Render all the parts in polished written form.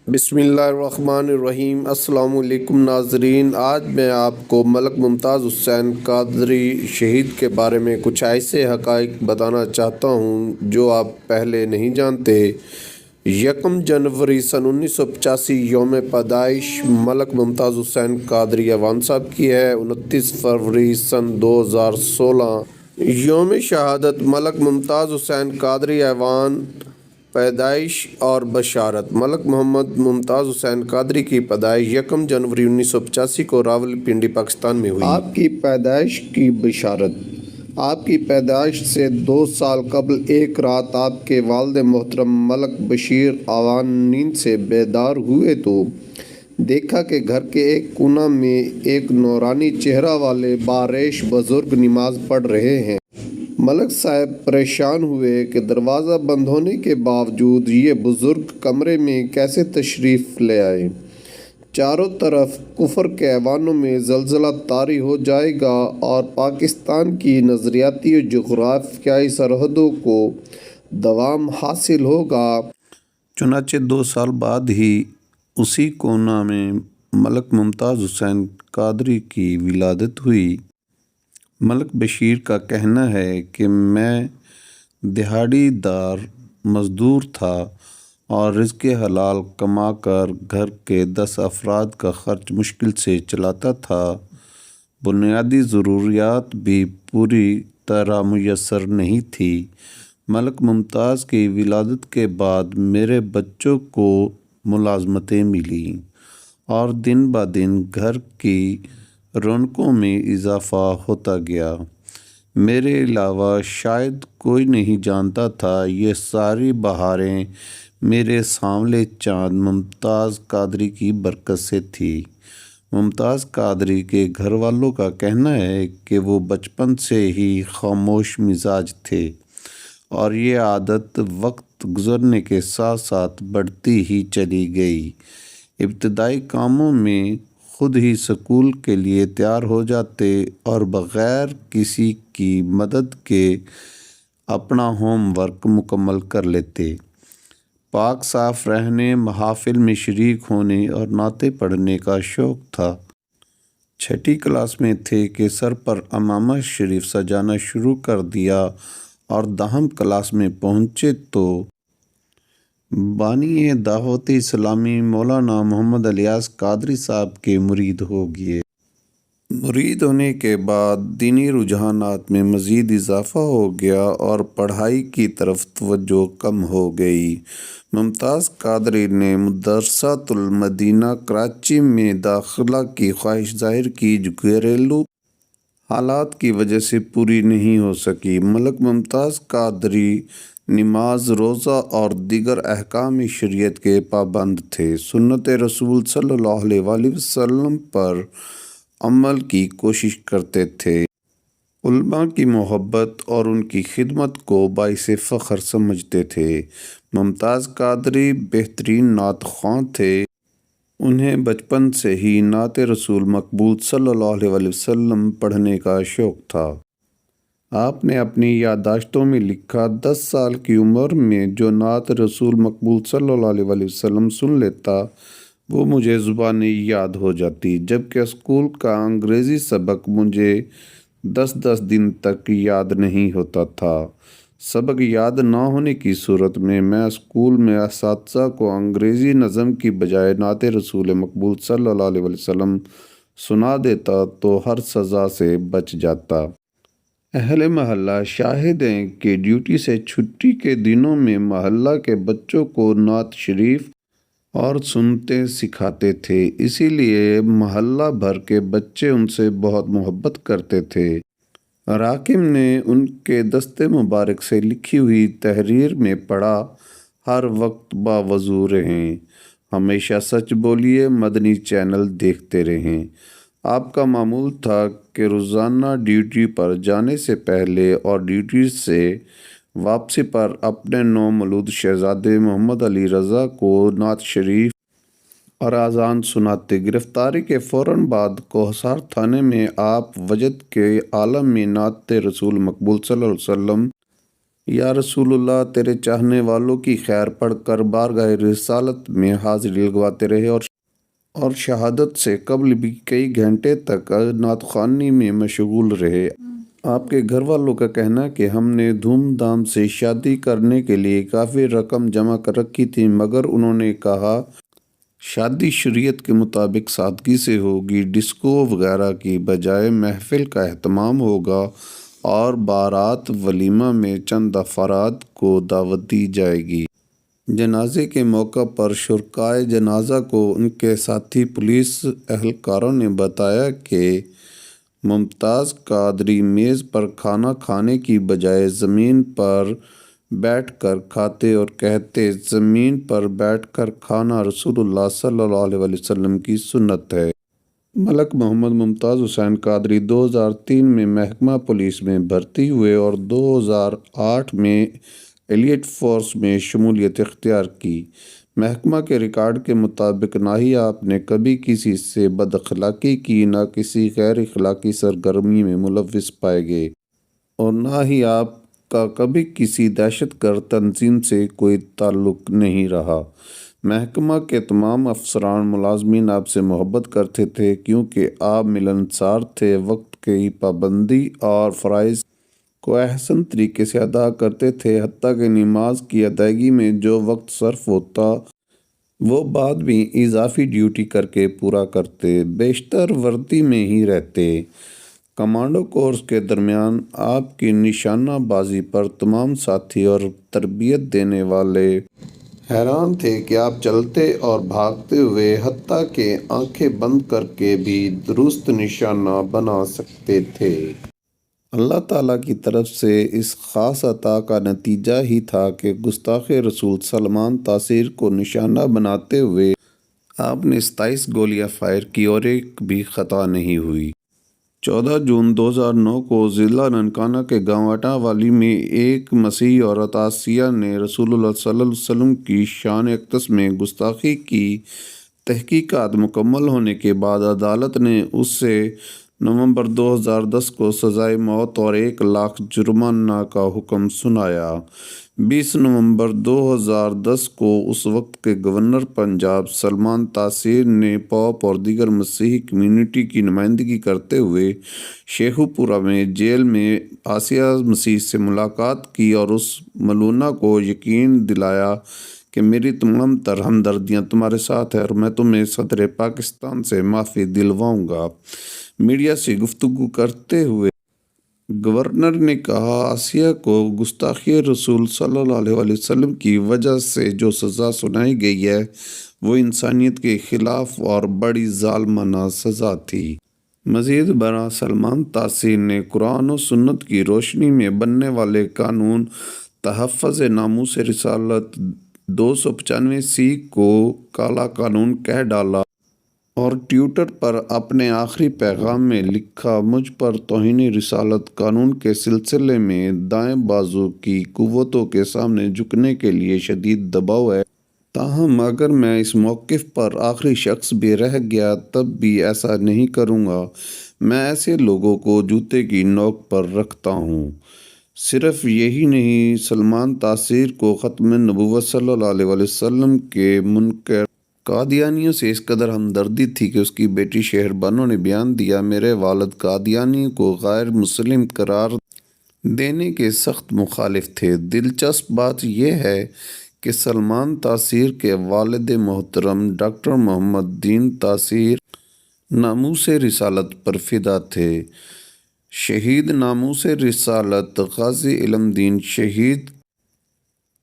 بسم اللہ الرحمن الرحیم۔ السلام علیکم ناظرین، آج میں آپ کو ملک ممتاز حسین قادری شہید کے بارے میں کچھ ایسے حقائق بتانا چاہتا ہوں جو آپ پہلے نہیں جانتے۔ 1 جنوری سن 1985 یوم پیدائش ملک ممتاز حسین قادری ایوان صاحب کی ہے۔ 29 فروری سن 2016 یوم شہادت ملک ممتاز حسین قادری ایوان۔ پیدائش اور بشارت: ملک محمد ممتاز حسین قادری کی پیدائش 1 جنوری 1985 کو راولپنڈی پاکستان میں ہوئی۔ آپ کی پیدائش کی بشارت: آپ کی پیدائش سے 2 سال قبل ایک رات آپ کے والد محترم ملک بشیر ایوان نیند سے بیدار ہوئے تو دیکھا کہ گھر کے ایک کونے میں ایک نورانی چہرہ والے باریش بزرگ نماز پڑھ رہے ہیں۔ ملک صاحب پریشان ہوئے کہ دروازہ بند ہونے کے باوجود یہ بزرگ کمرے میں کیسے تشریف لے آئے۔ چاروں طرف کفر کے ایوانوں میں زلزلہ طاری ہو جائے گا اور پاکستان کی نظریاتی و جغرافیائی سرحدوں کو دوام حاصل ہوگا۔ چنانچہ 2 سال بعد ہی اسی کونے میں ملک ممتاز حسین قادری کی ولادت ہوئی۔ ملک بشیر کا کہنا ہے کہ میں دہاڑی دار مزدور تھا اور رزق حلال کما کر گھر کے 10 افراد کا خرچ مشکل سے چلاتا تھا۔ بنیادی ضروریات بھی پوری طرح میسر نہیں تھی۔ ملک ممتاز کی ولادت کے بعد میرے بچوں کو ملازمتیں ملیں اور دن بدن گھر کی رونقوں میں اضافہ ہوتا گیا۔ میرے علاوہ شاید کوئی نہیں جانتا تھا یہ ساری بہاریں میرے سانولے چاند ممتاز قادری کی برکت سے تھی۔ ممتاز قادری کے گھر والوں کا کہنا ہے کہ وہ بچپن سے ہی خاموش مزاج تھے اور یہ عادت وقت گزرنے کے ساتھ ساتھ بڑھتی ہی چلی گئی۔ ابتدائی کاموں میں خود ہی اسکول کے لیے تیار ہو جاتے اور بغیر کسی کی مدد کے اپنا ہوم ورک مکمل کر لیتے۔ پاک صاف رہنے، محافل میں شریک ہونے اور نعتیں پڑھنے کا شوق تھا۔ 6ٹھی کلاس میں تھے کہ سر پر عمامہ شریف سجانا شروع کر دیا اور 10م کلاس میں پہنچے تو بانی دعوت اسلامی مولانا محمد الیاس قادری صاحب کے مرید ہو گئے۔ مرید ہونے کے بعد دینی رجحانات میں مزید اضافہ ہو گیا اور پڑھائی کی طرف توجہ کم ہو گئی۔ ممتاز قادری نے مدرسۃ المدینہ کراچی میں داخلہ کی خواہش ظاہر کی جو گھریلو حالات کی وجہ سے پوری نہیں ہو سکی۔ ملک ممتاز قادری نماز، روزہ اور دیگر احکام شریعت کے پابند تھے۔ سنت رسول صلی اللہ علیہ وسلم پر عمل کی کوشش کرتے تھے۔ علماء کی محبت اور ان کی خدمت کو باعث فخر سمجھتے تھے۔ ممتاز قادری بہترین نعت خواں تھے۔ انہیں بچپن سے ہی نعت رسول مقبول صلی اللہ علیہ وسلم پڑھنے کا شوق تھا۔ آپ نے اپنی یادداشتوں میں لکھا، 10 سال کی عمر میں جو نعت رسول مقبول صلی اللہ علیہ وسلم سن لیتا وہ مجھے زبانی یاد ہو جاتی، جبکہ اسکول کا انگریزی سبق مجھے 10 دن تک یاد نہیں ہوتا تھا۔ سبق یاد نہ ہونے کی صورت میں اسکول میں اساتذہ کو انگریزی نظم کی بجائے نعت رسول مقبول صلی اللہ علیہ وسلم سنا دیتا تو ہر سزا سے بچ جاتا۔ اہل محلہ شاہد ہیں کہ ڈیوٹی سے چھٹی کے دنوں میں محلہ کے بچوں کو نعت شریف اور سنتیں سکھاتے تھے، اسی لیے محلہ بھر کے بچے ان سے بہت محبت کرتے تھے۔ راکم نے ان کے دست مبارک سے لکھی ہوئی تحریر میں پڑھا، ہر وقت باوضو رہیں، ہمیشہ سچ بولیے، مدنی چینل دیکھتے رہیں۔ آپ کا معمول تھا کہ روزانہ ڈیوٹی پر جانے سے پہلے اور ڈیوٹی سے واپسی پر اپنے نومولود شہزادے محمد علی رضا کو نعت شریف اور اذان سناتے۔ گرفتاری کے فوراً بعد کوہسار تھانے میں آپ وجد کے عالم میں نعت رسول مقبول صلی اللہ علیہ وسلم یا رسول اللہ تیرے چاہنے والوں کی خیر پڑھ کر بارگاہ رسالت میں حاضری لگواتے رہے اور شہادت سے قبل بھی کئی گھنٹے تک نعت خوانی میں مشغول رہے۔ آپ کے گھر والوں کا کہنا کہ ہم نے دھوم دھام سے شادی کرنے کے لیے کافی رقم جمع کر رکھی تھی، مگر انہوں نے کہا شادی شریعت کے مطابق سادگی سے ہوگی، ڈسکو وغیرہ کی بجائے محفل کا اہتمام ہوگا اور بارات ولیمہ میں چند افراد کو دعوت دی جائے گی۔ جنازے کے موقع پر شرکائے جنازہ کو ان کے ساتھی پولیس اہلکاروں نے بتایا کہ ممتاز قادری میز پر کھانا کھانے کی بجائے زمین پر بیٹھ کر کھاتے اور کہتے زمین پر بیٹھ کر کھانا رسول اللہ صلی اللہ علیہ وسلم کی سنت ہے۔ ملک محمد ممتاز حسین قادری 2003 میں محکمہ پولیس میں بھرتی ہوئے اور 2008 میں ایلیٹ فورس میں شمولیت اختیار کی۔ محکمہ کے ریکارڈ کے مطابق نہ ہی آپ نے کبھی کسی سے بد اخلاقی کی، نہ کسی غیر اخلاقی سرگرمی میں ملوث پائے گئے اور نہ ہی آپ کا کبھی کسی دہشت گرد تنظیم سے کوئی تعلق نہیں رہا۔ محکمہ کے تمام افسران ملازمین آپ سے محبت کرتے تھے کیونکہ آپ ملنسار تھے، وقت کی پابندی اور فرائض کو احسن طریقے سے ادا کرتے تھے، حتیٰ کہ نماز کی ادائیگی میں جو وقت صرف ہوتا وہ بعد بھی اضافی ڈیوٹی کر کے پورا کرتے، بیشتر وردی میں ہی رہتے۔ کمانڈو کورس کے درمیان آپ کی نشانہ بازی پر تمام ساتھی اور تربیت دینے والے حیران تھے کہ آپ چلتے اور بھاگتے ہوئے حتیٰ کہ آنکھیں بند کر کے بھی درست نشانہ بنا سکتے تھے۔ اللہ تعالیٰ کی طرف سے اس خاص عطا کا نتیجہ ہی تھا کہ گستاخ رسول سلمان تاثیر کو نشانہ بناتے ہوئے آپ نے 27 گولیاں فائر کی اور ایک بھی خطا نہیں ہوئی۔ 14 جون 2009 کو ضلع ننکانہ کے گاؤں اٹا والی میں ایک مسیحی عورت آسیہ نے رسول اللہ صلی اللہ علیہ وسلم کی شان اقدس میں گستاخی کی تحقیقات مکمل ہونے کے بعد عدالت نے اس سے نومبر 2010 کو سزائے موت اور 1 لاکھ جرمانہ کا حکم سنایا۔ 20 نومبر 2010 کو اس وقت کے گورنر پنجاب سلمان تاثیر نے پوپ اور دیگر مسیحی کمیونٹی کی نمائندگی کرتے ہوئے شیخو پورہ میں جیل میں آسیہ مسیح سے ملاقات کی اور اس ملونہ کو یقین دلایا کہ میری تمام تر ہمدردیاں تمہارے ساتھ ہے اور میں تمہیں صدر پاکستان سے معافی دلواؤں گا۔ میڈیا سے گفتگو کرتے ہوئے گورنر نے کہا آسیہ کو گستاخی رسول صلی اللہ علیہ وسلم کی وجہ سے جو سزا سنائی گئی ہے وہ انسانیت کے خلاف اور بڑی ظالمانہ سزا تھی۔ مزید برآں سلمان تاثیر نے قرآن و سنت کی روشنی میں بننے والے قانون تحفظ ناموس رسالت 295 کو کالا قانون کہہ ڈالا اور ٹویٹر پر اپنے آخری پیغام میں لکھا مجھ پر توہین رسالت قانون کے سلسلے میں دائیں بازو کی قوتوں کے سامنے جھکنے کے لیے شدید دباؤ ہے، تاہم اگر میں اس موقف پر آخری شخص بھی رہ گیا تب بھی ایسا نہیں کروں گا۔ میں ایسے لوگوں کو جوتے کی نوک پر رکھتا ہوں۔ صرف یہی نہیں، سلمان تاثیر کو ختم نبوت صلی اللہ علیہ وسلم کے منکر قادیانیوں سے اس قدر ہمدردی تھی کہ اس کی بیٹی شہر بانو نے بیان دیا میرے والد قادیانی کو غیر مسلم قرار دینے کے سخت مخالف تھے۔ دلچسپ بات یہ ہے کہ سلمان تاثیر کے والد محترم ڈاکٹر محمد دین تاثیر ناموس رسالت پر فدا تھے۔ شہید ناموس رسالت غازی علم دین شہید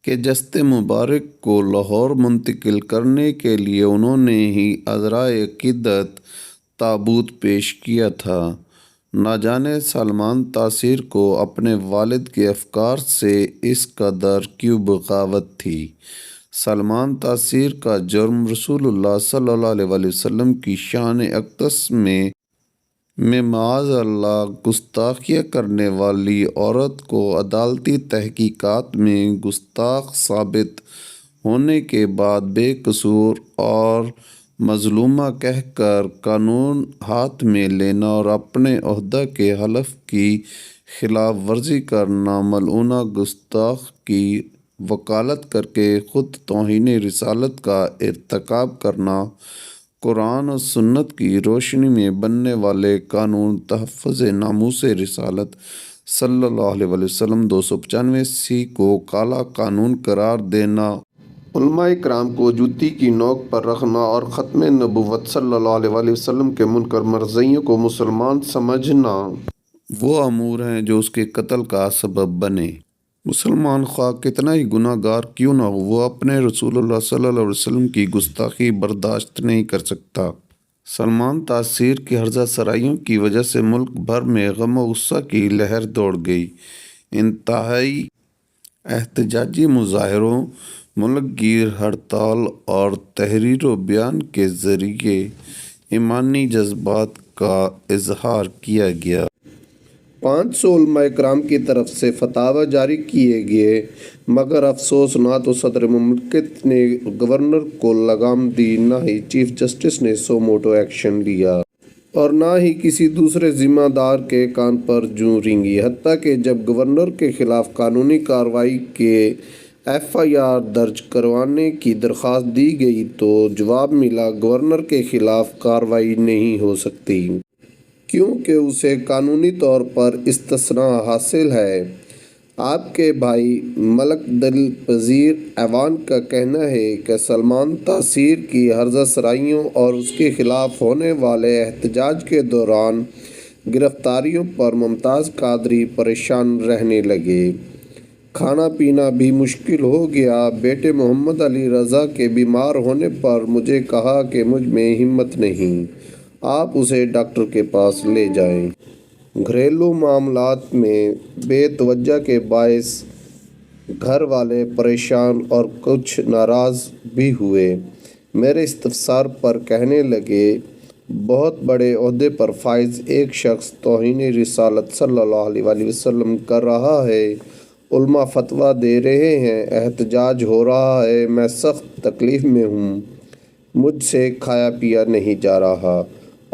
کے جسد مبارک کو لاہور منتقل کرنے کے لیے انہوں نے ہی عذرائے عقیدت تابوت پیش کیا تھا۔ نہ جانے سلمان تاثیر کو اپنے والد کے افکار سے اس قدر کیوں بغاوت تھی۔ سلمان تاثیر کا جرم رسول اللہ صلی اللہ علیہ وسلم کی شان اقدس میں معاذ اللہ گستاخیاں کرنے والی عورت کو عدالتی تحقیقات میں گستاخ ثابت ہونے کے بعد بے قصور اور مظلومہ کہہ کر قانون ہاتھ میں لینا اور اپنے عہدہ کے حلف کی خلاف ورزی کرنا، ملعونہ گستاخ کی وکالت کر کے خود توہین رسالت کا ارتکاب کرنا، قرآن و سنت کی روشنی میں بننے والے قانون تحفظ ناموس رسالت صلی اللہ علیہ وسلم 295 کو کالا قانون قرار دینا، علماء کرام کو جوتی کی نوک پر رکھنا اور ختم نبوت صلی اللہ علیہ وسلم کے منکر مرضیوں کو مسلمان سمجھنا وہ امور ہیں جو اس کے قتل کا سبب بنے۔ مسلمان خواہ کتنا ہی گناہ گار کیوں نہ ہو، وہ اپنے رسول اللہ صلی اللہ علیہ وسلم کی گستاخی برداشت نہیں کر سکتا۔ سلمان تاثیر کی ہرزہ سرائیوں کی وجہ سے ملک بھر میں غم و غصہ کی لہر دوڑ گئی۔ انتہائی احتجاجی مظاہروں، ملک گیر ہڑتال اور تحریر و بیان کے ذریعے ایمانی جذبات کا اظہار کیا گیا۔ 500 علماء کرام کی طرف سے فتاوی جاری کیے گئے، مگر افسوس نہ تو صدر مملکت نے گورنر کو لگام دی، نہ ہی چیف جسٹس نے سو موٹو ایکشن لیا، اور نہ ہی کسی دوسرے ذمہ دار کے کان پر جوں رینگی۔ حتیٰ کہ جب گورنر کے خلاف قانونی کارروائی کے FIR درج کروانے کی درخواست دی گئی تو جواب ملا، گورنر کے خلاف کارروائی نہیں ہو سکتی کیونکہ اسے قانونی طور پر استثناء حاصل ہے۔ آپ کے بھائی ملک دلپذیر ایوان کا کہنا ہے کہ سلمان تاثیر کی ہرزہ سرائیوں اور اس کے خلاف ہونے والے احتجاج کے دوران گرفتاریوں پر ممتاز قادری پریشان رہنے لگے، کھانا پینا بھی مشکل ہو گیا۔ بیٹے محمد علی رضا کے بیمار ہونے پر مجھے کہا کہ مجھ میں ہمت نہیں، آپ اسے ڈاکٹر کے پاس لے جائیں۔ گھریلو معاملات میں بے توجہی کے باعث گھر والے پریشان اور کچھ ناراض بھی ہوئے۔ میرے استفسار پر کہنے لگے، بہت بڑے عہدے پر فائز ایک شخص توہین رسالت صلی اللہ علیہ وسلم کر رہا ہے، علماء فتویٰ دے رہے ہیں، احتجاج ہو رہا ہے، میں سخت تکلیف میں ہوں، مجھ سے کھایا پیا نہیں جا رہا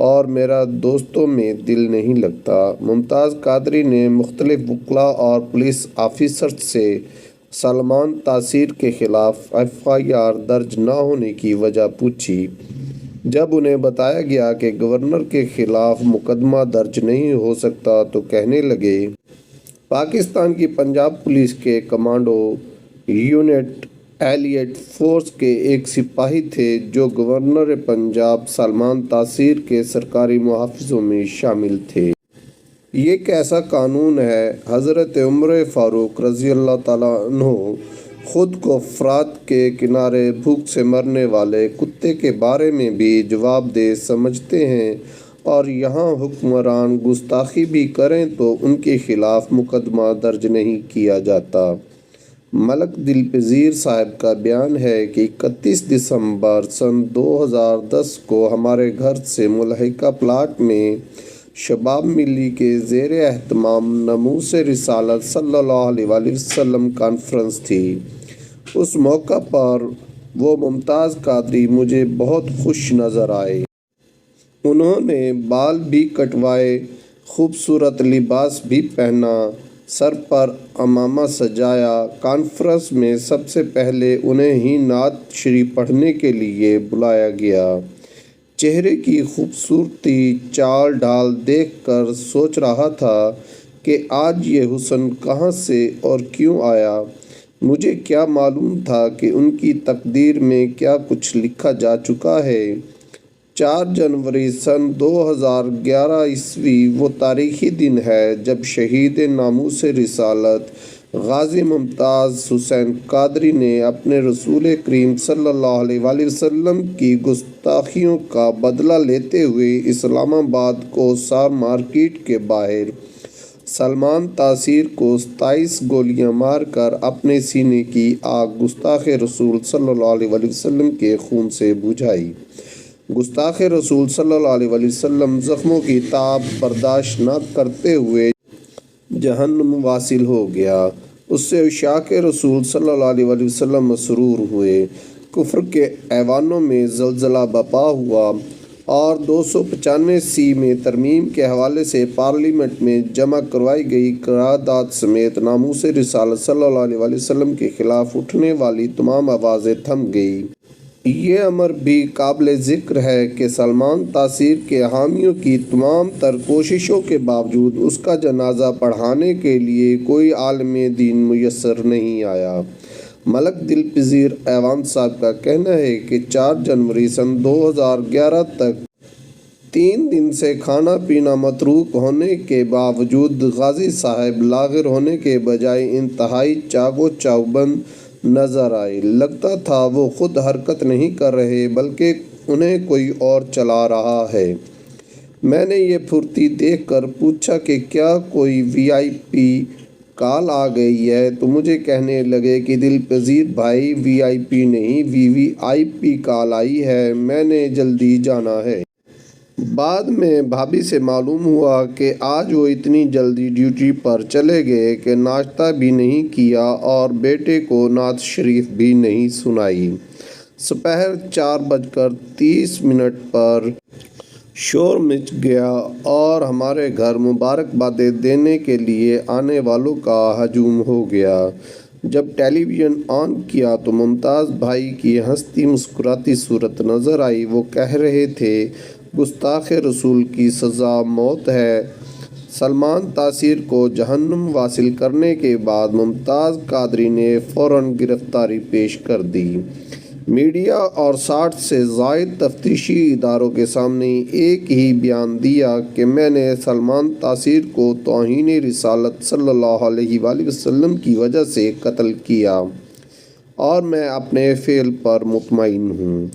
اور میرا دوستوں میں دل نہیں لگتا۔ ممتاز قادری نے مختلف وکلاء اور پولیس آفیسرز سے سلمان تاثیر کے خلاف FIR درج نہ ہونے کی وجہ پوچھی۔ جب انہیں بتایا گیا کہ گورنر کے خلاف مقدمہ درج نہیں ہو سکتا تو کہنے لگے، پاکستان کی پنجاب پولیس کے کمانڈو یونٹ ایلیٹ فورس کے ایک سپاہی تھے جو گورنر پنجاب سلمان تاثیر کے سرکاری محافظوں میں شامل تھے۔ یہ کیسا قانون ہے؟ حضرت عمر فاروق رضی اللہ تعالیٰ عنہ خود کو فرات کے کنارے بھوک سے مرنے والے کتے کے بارے میں بھی جواب دہ سمجھتے ہیں، اور یہاں حکمران گستاخی بھی کریں تو ان کے خلاف مقدمہ درج نہیں کیا جاتا۔ ملک دلپذیر صاحب کا بیان ہے کہ 31 دسمبر سن 2010 کو ہمارے گھر سے ملحقہ پلاٹ میں شباب ملی کے زیر اہتمام ناموس رسالت صلی اللہ علیہ وسلم کانفرنس تھی۔ اس موقع پر وہ ممتاز قادری مجھے بہت خوش نظر آئے۔ انہوں نے بال بھی کٹوائے، خوبصورت لباس بھی پہنا، سر پر عمامہ سجایا۔ کانفرنس میں سب سے پہلے انہیں ہی نعت شریف پڑھنے کے لیے بلایا گیا۔ چہرے کی خوبصورتی، چال ڈھال دیکھ کر سوچ رہا تھا کہ آج یہ حسن کہاں سے اور کیوں آیا۔ مجھے کیا معلوم تھا کہ ان کی تقدیر میں کیا کچھ لکھا جا چکا ہے۔ 4 جنوری سن 2011 وہ تاریخی دن ہے جب شہید ناموس رسالت غازی ممتاز حسین قادری نے اپنے رسول کریم صلی اللہ علیہ وسلم کی گستاخیوں کا بدلہ لیتے ہوئے اسلام آباد کوثر مارکیٹ کے باہر سلمان تاثیر کو 27 گولیاں مار کر اپنے سینے کی آگ گستاخ رسول صلی اللہ علیہ وسلم کے خون سے بجھائی۔ گستاخ رسول صلی اللہ علیہ وسلم زخموں کی تاب برداشت نہ کرتے ہوئے جہنم واصل ہو گیا۔ اس سے عشاق رسول صلی اللہ علیہ وسلم مسرور ہوئے۔ کفر کے ایوانوں میں زلزلہ برپا ہوا اور 295C میں ترمیم کے حوالے سے پارلیمنٹ میں جمع کروائی گئی قرارداد سمیت ناموس رسالت صلی اللہ علیہ وسلم کے خلاف اٹھنے والی تمام آوازیں تھم گئی۔ یہ امر بھی قابل ذکر ہے کہ سلمان تاثیر کے حامیوں کی تمام تر کوششوں کے باوجود اس کا جنازہ پڑھانے کے لیے کوئی عالم دین میسر نہیں آیا۔ ملک دلپذیر ایوان صاحب کا کہنا ہے کہ 4 جنوری سن 2011 تک 3 دن سے کھانا پینا متروک ہونے کے باوجود غازی صاحب لاغر ہونے کے بجائے انتہائی چاق و چوبند نظر آئے۔ لگتا تھا وہ خود حرکت نہیں کر رہے بلکہ انہیں کوئی اور چلا رہا ہے۔ میں نے یہ پھرتی دیکھ کر پوچھا کہ کیا کوئی VIP کال آ گئی ہے تو مجھے کہنے لگے کہ دلپذیر بھائی VIP نہیں VVIP کال آئی ہے، میں نے جلدی جانا ہے۔ بعد میں بھابھی سے معلوم ہوا کہ آج وہ اتنی جلدی ڈیوٹی پر چلے گئے کہ ناشتہ بھی نہیں کیا اور بیٹے کو نعت شریف بھی نہیں سنائی۔ سپہر 4:30 پر شور مچ گیا اور ہمارے گھر مبارکبادیں دینے کے لیے آنے والوں کا ہجوم ہو گیا۔ جب ٹیلی ویژن آن کیا تو ممتاز بھائی کی ہنستی مسکراتی صورت نظر آئی۔ وہ کہہ رہے تھے، گستاخ رسول کی سزا موت ہے۔ سلمان تاثیر کو جہنم واصل کرنے کے بعد ممتاز قادری نے فوراً گرفتاری پیش کر دی۔ میڈیا اور 60 سے زائد تفتیشی اداروں کے سامنے ایک ہی بیان دیا کہ میں نے سلمان تاثیر کو توہین رسالت صلی اللہ علیہ وآلہ وسلم کی وجہ سے قتل کیا اور میں اپنے فعل پر مطمئن ہوں۔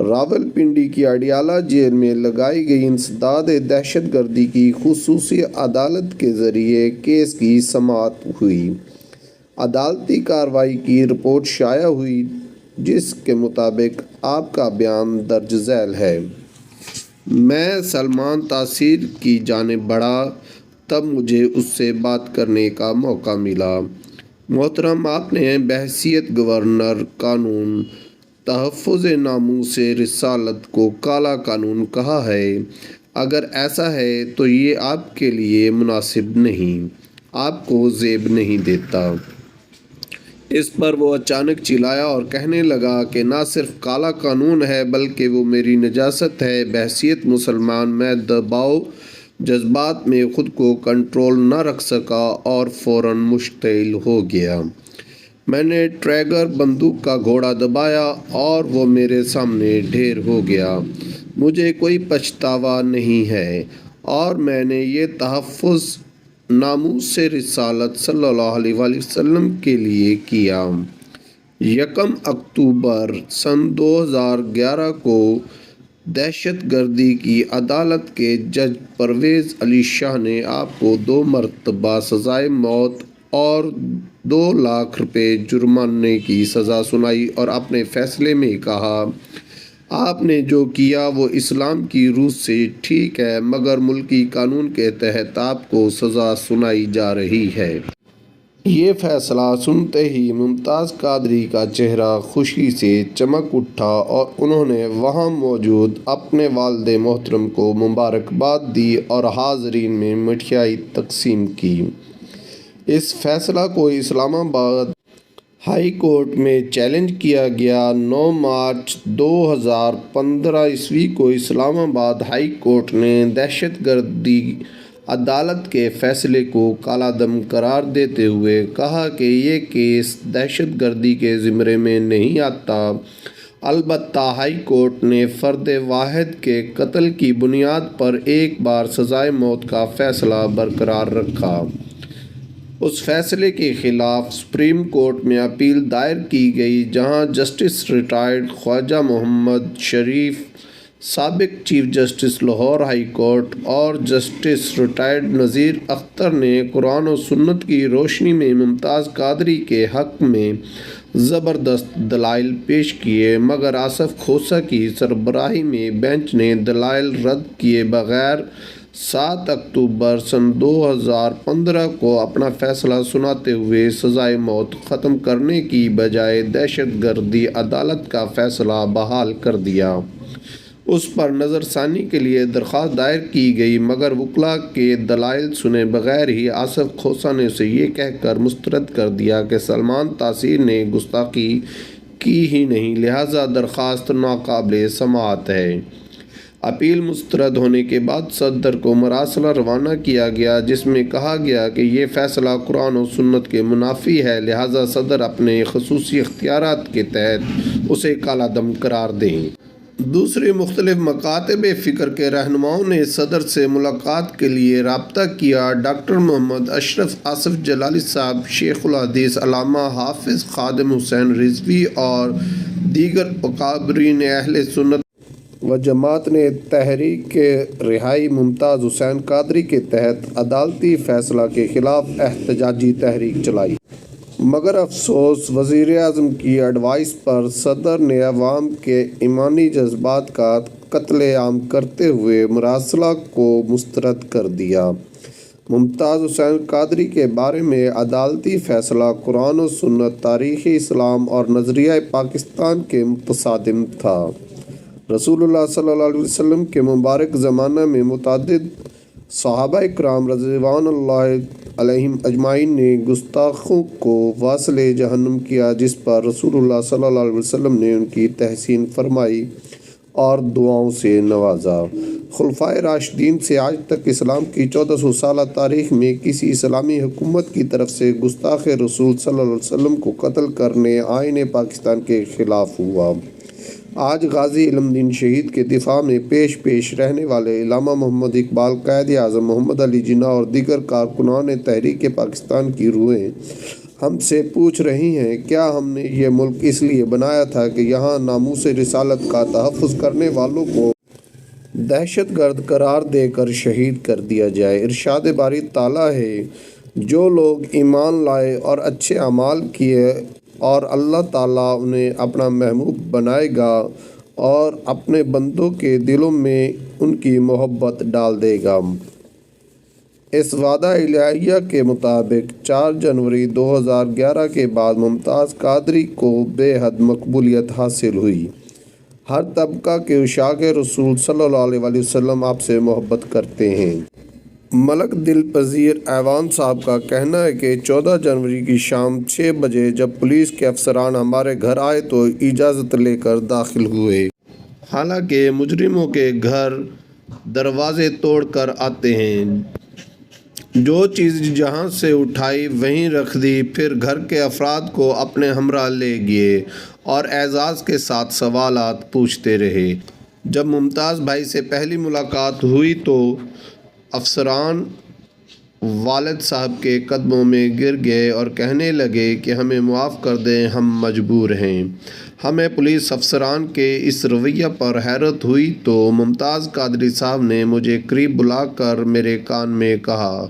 راولپنڈی کی اڈیالہ جیل میں لگائی گئی انسداد دہشت گردی کی خصوصی عدالت کے ذریعے کیس کی سماعت ہوئی۔ عدالتی کارروائی کی رپورٹ شائع ہوئی جس کے مطابق آپ کا بیان درج ذیل ہے۔ میں سلمان تاثیر کی جانب بڑھا تب مجھے اس سے بات کرنے کا موقع ملا۔ محترم، آپ نے بحیثیت گورنر قانون تحفظ ناموس رسالت کو کالا قانون کہا ہے۔ اگر ایسا ہے تو یہ آپ کے لیے مناسب نہیں، آپ کو زیب نہیں دیتا۔ اس پر وہ اچانک چلایا اور کہنے لگا کہ نہ صرف کالا قانون ہے بلکہ وہ میری نجاست ہے۔ بحیثیت مسلمان میں دباؤ جذبات میں خود کو کنٹرول نہ رکھ سکا اور فوراً مشتعل ہو گیا۔ میں نے ٹریگر بندوق کا گھوڑا دبایا اور وہ میرے سامنے ڈھیر ہو گیا۔ مجھے کوئی پچھتاوا نہیں ہے اور میں نے یہ تحفظ ناموس رسالت صلی اللہ علیہ وآلہ وسلم کے لیے کیا۔ 1 اکتوبر سن 2011 کو دہشت گردی کی عدالت کے جج پرویز علی شاہ نے آپ کو 2 مرتبہ سزائے موت اور 2 لاکھ روپے جرمانے کی سزا سنائی اور اپنے فیصلے میں کہا، آپ نے جو کیا وہ اسلام کی روح سے ٹھیک ہے مگر ملکی قانون کے تحت آپ کو سزا سنائی جا رہی ہے۔ یہ فیصلہ سنتے ہی ممتاز قادری کا چہرہ خوشی سے چمک اٹھا اور انہوں نے وہاں موجود اپنے والد محترم کو مبارکباد دی اور حاضرین میں مٹھائی تقسیم کی۔ اس فیصلہ کو اسلام آباد ہائی کورٹ میں چیلنج کیا گیا۔ 9 مارچ 2015 کو اسلام آباد ہائی کورٹ نے دہشت گردی عدالت کے فیصلے کو کالا دم قرار دیتے ہوئے کہا کہ یہ کیس دہشت گردی کے زمرے میں نہیں آتا۔ البتہ ہائی کورٹ نے فرد واحد کے قتل کی بنیاد پر ایک بار سزائے موت کا فیصلہ برقرار رکھا۔ اس فیصلے کے خلاف سپریم کورٹ میں اپیل دائر کی گئی جہاں جسٹس ریٹائرڈ خواجہ محمد شریف، سابق chief justice Lahore high court اور جسٹس ریٹائرڈ نذیر اختر نے قرآن و سنت کی روشنی میں ممتاز قادری کے حق میں زبردست دلائل پیش کیے مگر آصف کھوسہ کی سربراہی میں بینچ نے دلائل رد کیے بغیر 7 اکتوبر سن 2015 کو اپنا فیصلہ سناتے ہوئے سزائے موت ختم کرنے کی بجائے دہشت گردی عدالت کا فیصلہ بحال کر دیا۔ اس پر نظر ثانی کے لیے درخواست دائر کی گئی، مگر وکلاء کے دلائل سنے بغیر ہی آصف کھوسہ نے اسے یہ کہہ کر مسترد کر دیا کہ سلمان تاثیر نے گستاخی کی ہی نہیں، لہٰذا درخواست ناقابل سماعت ہے۔ اپیل مسترد ہونے کے بعد صدر کو مراسلہ روانہ کیا گیا، جس میں کہا گیا کہ یہ فیصلہ قرآن و سنت کے منافی ہے، لہٰذا صدر اپنے خصوصی اختیارات کے تحت اسے کالا دم قرار دیں۔ دوسرے مختلف مکاتب فکر کے رہنماؤں نے صدر سے ملاقات کے لیے رابطہ کیا۔ ڈاکٹر محمد اشرف آصف جلالی صاحب، شیخ الحدیث علامہ حافظ خادم حسین رضوی اور دیگر اکابرین اہل سنت و جماعت نے تحریک رہائی ممتاز حسین قادری کے تحت عدالتی فیصلہ کے خلاف احتجاجی تحریک چلائی، مگر افسوس وزیر اعظم کی ایڈوائس پر صدر نے عوام کے ایمانی جذبات کا قتل عام کرتے ہوئے مراسلہ کو مسترد کر دیا۔ ممتاز حسین قادری کے بارے میں عدالتی فیصلہ قرآن و سنت، تاریخ اسلام اور نظریہ پاکستان کے متصادم تھا۔ رسول اللہ صلی اللہ علیہ وسلم کے مبارک زمانہ میں متعدد صحابہ کرام رضوان اللہ علیہم اجمعین نے گستاخوں کو واصل جہنم کیا، جس پر رسول اللہ صلی اللہ علیہ وسلم نے ان کی تحسین فرمائی اور دعاؤں سے نوازا۔ خلفائے راشدین سے آج تک اسلام کی 1400 سالہ تاریخ میں کسی اسلامی حکومت کی طرف سے گستاخ رسول صلی اللہ علیہ وسلم کو قتل کرنے آئین پاکستان کے خلاف ہوا۔ آج غازی علم دین شہید کے دفاع میں پیش رہنے والے علامہ محمد اقبال، قائد اعظم محمد علی جناح اور دیگر کارکنان تحریک پاکستان کی روحیں ہم سے پوچھ رہی ہیں، کیا ہم نے یہ ملک اس لیے بنایا تھا کہ یہاں ناموس رسالت کا تحفظ کرنے والوں کو دہشت گرد قرار دے کر شہید کر دیا جائے؟ ارشاد باری تعالیٰ ہے، جو لوگ ایمان لائے اور اچھے اعمال کیے اور اللہ تعالیٰ انہیں اپنا محبوب بنائے گا اور اپنے بندوں کے دلوں میں ان کی محبت ڈال دے گا۔ اس وعدہ الہیہ کے مطابق 4 جنوری 2011 کے بعد ممتاز قادری کو بے حد مقبولیت حاصل ہوئی۔ ہر طبقہ کے عشاق رسول صلی اللہ علیہ وسلم آپ سے محبت کرتے ہیں۔ ملک دل پذیر ایوان صاحب کا کہنا ہے کہ 14 جنوری کی شام 6 بجے جب پولیس کے افسران ہمارے گھر آئے تو اجازت لے کر داخل ہوئے، حالانکہ مجرموں کے گھر دروازے توڑ کر آتے ہیں، جو چیز جہاں سے اٹھائی وہیں رکھ دی، پھر گھر کے افراد کو اپنے ہمراہ لے گئے اور اعزاز کے ساتھ سوالات پوچھتے رہے۔ جب ممتاز بھائی سے پہلی ملاقات ہوئی تو افسران والد صاحب کے قدموں میں گر گئے اور کہنے لگے کہ ہمیں معاف کر دیں، ہم مجبور ہیں۔ ہمیں پولیس افسران کے اس رویہ پر حیرت ہوئی تو ممتاز قادری صاحب نے مجھے قریب بلا کر میرے کان میں کہا،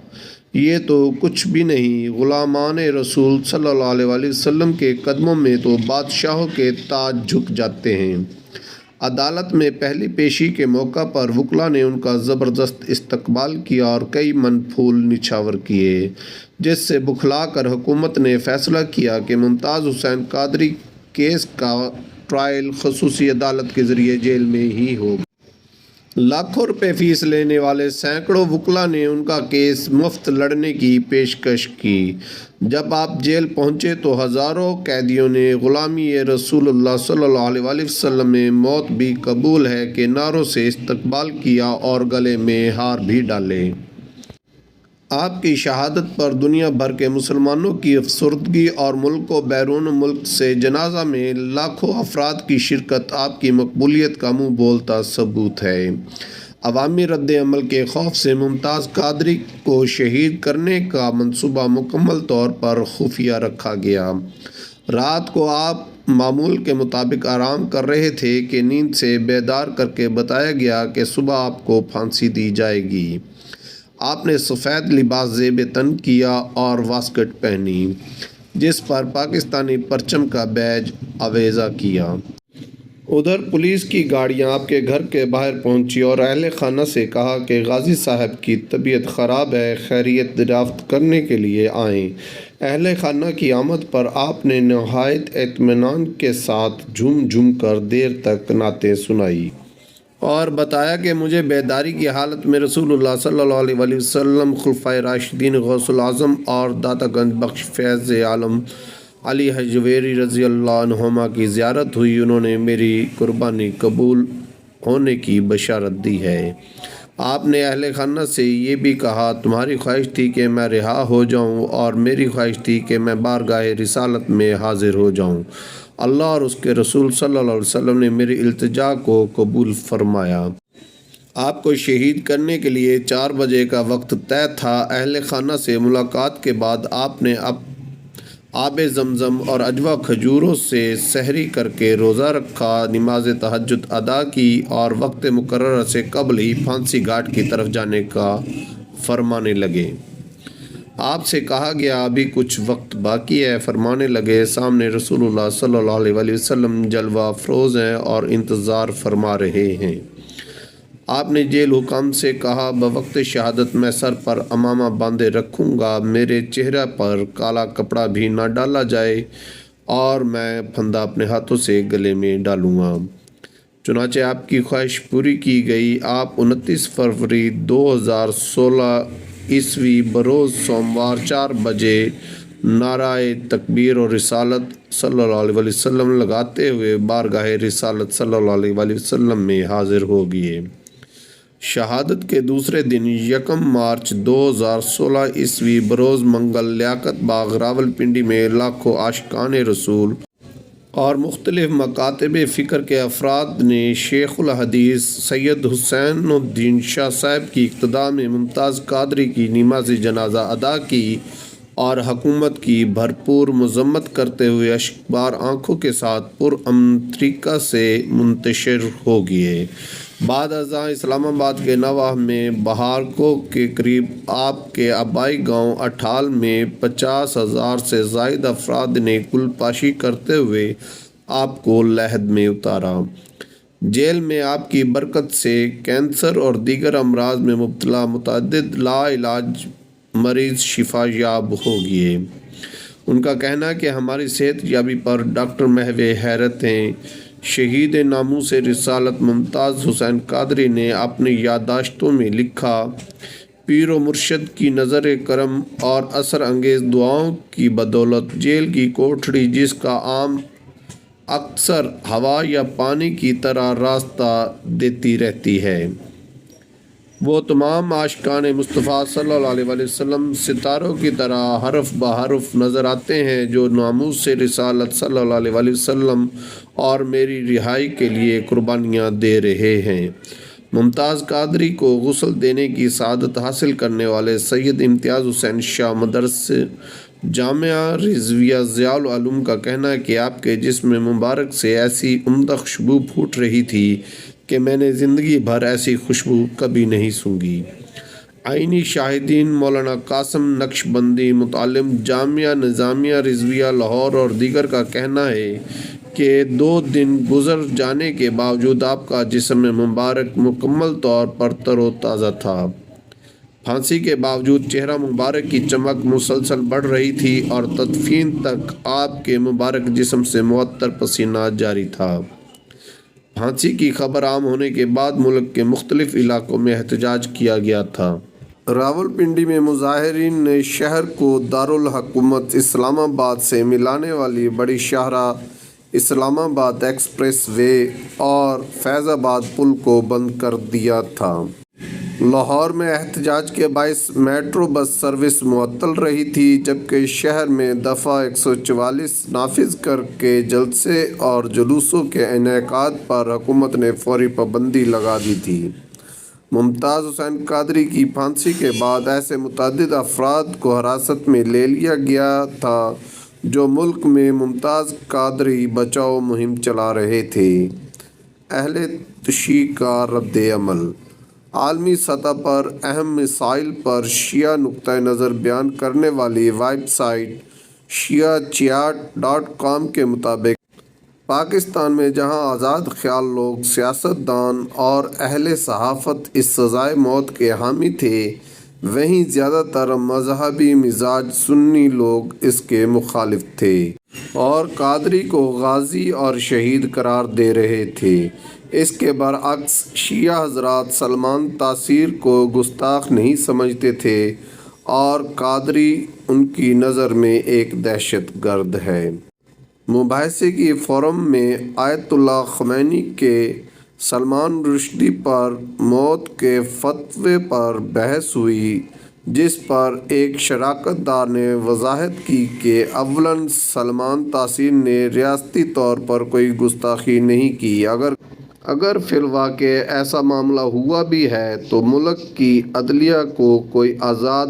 یہ تو کچھ بھی نہیں، غلامان رسول صلی اللہ علیہ وسلم کے قدموں میں تو بادشاہوں کے تاج جھک جاتے ہیں۔ عدالت میں پہلی پیشی کے موقع پر وکلاء نے ان کا زبردست استقبال کیا اور کئی من پھول نچھاور کیے، جس سے بکھلا کر حکومت نے فیصلہ کیا کہ ممتاز حسین قادری کیس کا ٹرائل خصوصی عدالت کے ذریعے جیل میں ہی ہوگا۔ لاکھوں روپے فیس لینے والے سینکڑوں وکلاء نے ان کا کیس مفت لڑنے کی پیشکش کی۔ جب آپ جیل پہنچے تو ہزاروں قیدیوں نے غلامی رسول اللہ صلی اللہ علیہ وسلم میں موت بھی قبول ہے کے نعروں سے استقبال کیا اور گلے میں ہار بھی ڈالے۔ آپ کی شہادت پر دنیا بھر کے مسلمانوں کی افسردگی اور ملک و بیرون ملک سے جنازہ میں لاکھوں افراد کی شرکت آپ کی مقبولیت کا منہ بولتا ثبوت ہے۔ عوامی رد عمل کے خوف سے ممتاز قادری کو شہید کرنے کا منصوبہ مکمل طور پر خفیہ رکھا گیا۔ رات کو آپ معمول کے مطابق آرام کر رہے تھے کہ نیند سے بیدار کر کے بتایا گیا کہ صبح آپ کو پھانسی دی جائے گی۔ آپ نے سفید لباس زیب تن کیا اور واسکٹ پہنی، جس پر پاکستانی پرچم کا بیج آویزاں کیا۔ ادھر پولیس کی گاڑیاں آپ کے گھر کے باہر پہنچی اور اہل خانہ سے کہا کہ غازی صاحب کی طبیعت خراب ہے، خیریت دریافت کرنے کے لیے آئیں۔ اہل خانہ کی آمد پر آپ نے نہایت اطمینان کے ساتھ جھوم جھوم کر دیر تک نعتیں سنائی۔ اور بتایا کہ مجھے بیداری کی حالت میں رسول اللہ صلی اللہ علیہ وآلہ وسلم، خلفائے راشدین، غوث العظم اور داتا گنج بخش فیض عالم علی حجویری رضی اللہ عنہما کی زیارت ہوئی۔ انہوں نے میری قربانی قبول ہونے کی بشارت دی ہے۔ آپ نے اہل خانہ سے یہ بھی کہا، تمہاری خواہش تھی کہ میں رہا ہو جاؤں اور میری خواہش تھی کہ میں بارگاہ رسالت میں حاضر ہو جاؤں۔ اللہ اور اس کے رسول صلی اللہ علیہ وسلم نے میری التجا کو قبول فرمایا۔ آپ کو شہید کرنے کے لیے 4 بجے کا وقت طے تھا۔ اہل خانہ سے ملاقات کے بعد آپ نے آب زمزم اور اجوا کھجوروں سے سحری کر کے روزہ رکھا، نماز تہجد ادا کی اور وقت مقررہ سے قبل ہی پھانسی گھاٹ کی طرف جانے کا فرمانے لگے۔ آپ سے کہا گیا ابھی کچھ وقت باقی ہے، فرمانے لگے، سامنے رسول اللہ صلی اللہ علیہ وآلہ وسلم جلوہ افروز ہیں اور انتظار فرما رہے ہیں۔ آپ نے جیل حکام سے کہا، بوقت شہادت میں سر پر امامہ باندھے رکھوں گا، میرے چہرہ پر کالا کپڑا بھی نہ ڈالا جائے اور میں پھندا اپنے ہاتھوں سے گلے میں ڈالوں گا۔ چنانچہ آپ کی خواہش پوری کی گئی۔ آپ 29 فروری 2016 عیسوی بروز سوموار 4 بجے نعرہ تکبیر اور رسالت صلی اللہ علیہ وآلہ وسلم لگاتے ہوئے بارگاہ رسالت صلی اللہ علیہ وآلہ وسلم میں حاضر ہو گئے۔ شہادت کے دوسرے دن 1 مارچ 2016 عیسوی بروز منگل لیاقت باغ راولپنڈی میں لاکھوں عاشقان رسول اور مختلف مکاتب فکر کے افراد نے شیخ الحدیث سید حسین الدین شاہ صاحب کی اقتداء میں ممتاز قادری کی نماز جنازہ ادا کی اور حکومت کی بھرپور مذمت کرتے ہوئے اشکبار آنکھوں کے ساتھ پرامن طریقہ سے منتشر ہو گئے۔ بعد ازاں اسلام آباد کے نواح میں بہارکو کے قریب آپ کے آبائی گاؤں اٹھال میں 50,000 سے زائد افراد نے کل پاشی کرتے ہوئے آپ کو لحد میں اتارا۔ جیل میں آپ کی برکت سے کینسر اور دیگر امراض میں مبتلا متعدد لا علاج مریض شفا یاب ہو گئے۔ ان کا کہنا ہے کہ ہماری صحت یابی پر ڈاکٹر محو حیرت ہیں۔ شہید ناموس رسالت ممتاز حسین قادری نے اپنی یادداشتوں میں لکھا، پیر و مرشد کی نظر کرم اور اثر انگیز دعاؤں کی بدولت جیل کی کوٹھڑی، جس کا عام اکثر ہوا یا پانی کی طرح راستہ دیتی رہتی ہے، وہ تمام عاشقان مصطفیٰ صلی اللہ علیہ وآلہ وسلم ستاروں کی طرح حرف بحرف نظر آتے ہیں، جو ناموس رسالت صلی اللہ علیہ وآلہ وسلم اور میری رہائی کے لیے قربانیاں دے رہے ہیں۔ ممتاز قادری کو غسل دینے کی سعادت حاصل کرنے والے سید امتیاز حسین شاہ مدرسہ جامعہ رضویہ ضیاء العلوم کا کہنا ہے کہ آپ کے جسم مبارک سے ایسی عمدہ خوشبو پھوٹ رہی تھی کہ میں نے زندگی بھر ایسی خوشبو کبھی نہیں سونگھی۔ عینی شاہدین مولانا قاسم نقشبندی متعلم جامعہ نظامیہ رضویہ لاہور اور دیگر کا کہنا ہے کہ 2 دن گزر جانے کے باوجود آپ کا جسم مبارک مکمل طور پر تر و تازہ تھا۔ پھانسی کے باوجود چہرہ مبارک کی چمک مسلسل بڑھ رہی تھی اور تدفین تک آپ کے مبارک جسم سے معطر پسینہ جاری تھا۔ پھانسی کی خبر عام ہونے کے بعد ملک کے مختلف علاقوں میں احتجاج کیا گیا تھا۔ راولپنڈی میں مظاہرین نے شہر کو دارالحکومت اسلام آباد سے ملانے والی بڑی شاہراہ اسلام آباد ایکسپریس وے اور فیض آباد پل کو بند کر دیا تھا۔ لاہور میں احتجاج کے باعث میٹرو بس سروس معطل رہی تھی، جبکہ شہر میں دفعہ 144 نافذ کر کے جلسے اور جلوسوں کے انعقاد پر حکومت نے فوری پابندی لگا دی تھی۔ ممتاز حسین قادری کی پھانسی کے بعد ایسے متعدد افراد کو حراست میں لے لیا گیا تھا جو ملک میں ممتاز قادری بچاؤ مہم چلا رہے تھے۔ اہل تشیع کا رد عمل۔ عالمی سطح پر اہم مسائل پر شیعہ نقطہ نظر بیان کرنے والی ویب سائٹ shiachat.com کے مطابق پاکستان میں جہاں آزاد خیال لوگ، سیاست دان اور اہل صحافت اس سزائے موت کے حامی تھے، وہیں زیادہ تر مذہبی مزاج سنی لوگ اس کے مخالف تھے۔ اور قادری کو غازی اور شہید قرار دے رہے تھے۔ اس کے برعکس شیعہ حضرات سلمان تاثیر کو گستاخ نہیں سمجھتے تھے اور قادری ان کی نظر میں ایک دہشت گرد ہے۔ مباحثے کی فورم میں آیت اللہ خمینی کے سلمان رشدی پر موت کے فتوے پر بحث ہوئی، جس پر ایک شراکت دار نے وضاحت کی کہ اولاً سلمان تاثیر نے ریاستی طور پر کوئی گستاخی نہیں کی۔ اگر فی الواقع ایسا معاملہ ہوا بھی ہے تو ملک کی عدلیہ کو کوئی آزاد